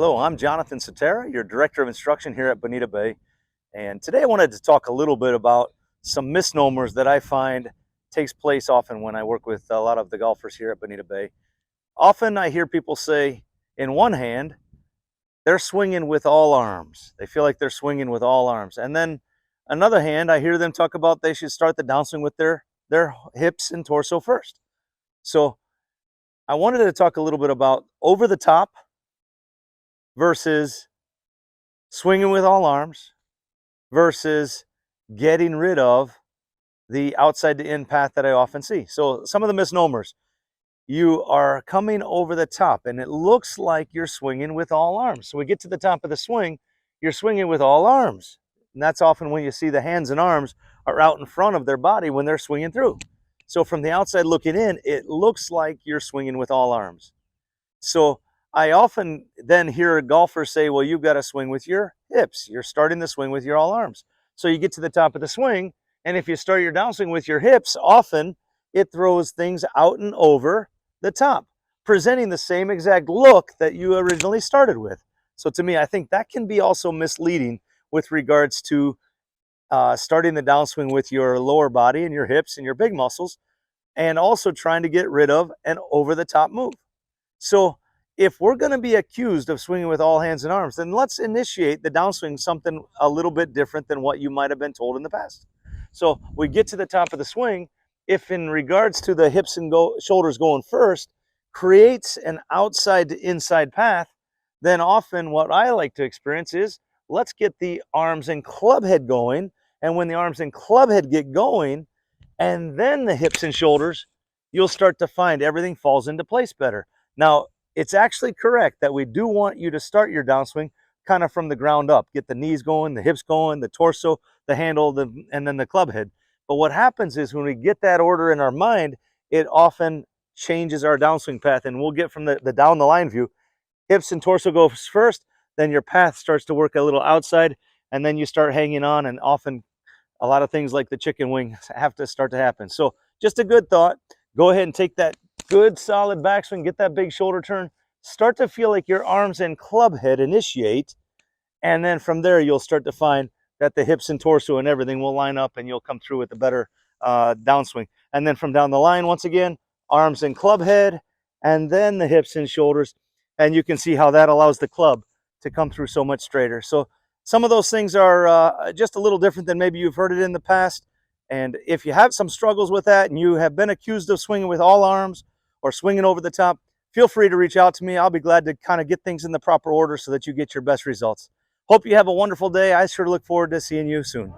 Hello, I'm Jonathan Sutera, your Director of Instruction here at Bonita Bay. And today I wanted to talk a little bit about some misnomers that I find takes place often when I work with a lot of the golfers here at Bonita Bay. Often I hear people say, in one hand, they're swinging with all arms. They feel like they're swinging with all arms. And then another hand, I hear them talk about they should start the downswing with their hips and torso first. So I wanted to talk a little bit about over the top versus swinging with all arms versus getting rid of the outside to in path that I often see. So some of the misnomers: you are coming over the top and it looks like you're swinging with all arms. So we get to the top of the swing, you're swinging with all arms. And that's often when you see the hands and arms are out in front of their body when they're swinging through. So from the outside looking in, it looks like you're swinging with all arms. So I often then hear golfers say, well, you've got to swing with your hips. You're starting the swing with your all arms. So you get to the top of the swing, and if you start your downswing with your hips, often it throws things out and over the top, presenting the same exact look that you originally started with. So to me, I think that can be also misleading with regards to starting the downswing with your lower body and your hips and your big muscles, and also trying to get rid of an over the top move. So if we're going to be accused of swinging with all hands and arms, then let's initiate the downswing something a little bit different than what you might have been told in the past. So we get to the top of the swing. If in regards to the hips and shoulders going first creates an outside to inside path, then often what I like to experience is let's get the arms and club head going. And when the arms and club head get going, and then the hips and shoulders, you'll start to find everything falls into place better. Now, it's actually correct that we do want you to start your downswing kind of from the ground up. Get the knees going, the hips going, the torso, the handle, and then the club head. But what happens is when we get that order in our mind, it often changes our downswing path, and we'll get from the down the line view. Hips and torso goes first, then your path starts to work a little outside, and then you start hanging on, and often a lot of things like the chicken wing have to start to happen. So just a good thought. Go ahead and take that good solid backswing, get that big shoulder turn, start to feel like your arms and club head initiate, and then from there you'll start to find that the hips and torso and everything will line up, and you'll come through with a better downswing. And then from down the line, once again, arms and club head, and then the hips and shoulders, and you can see how that allows the club to come through so much straighter. So some of those things are just a little different than maybe you've heard it in the past. And if you have some struggles with that and you have been accused of swinging with all arms or swinging over the top, feel free to reach out to me. I'll be glad to kind of get things in the proper order so that you get your best results. Hope you have a wonderful day. I sure look forward to seeing you soon.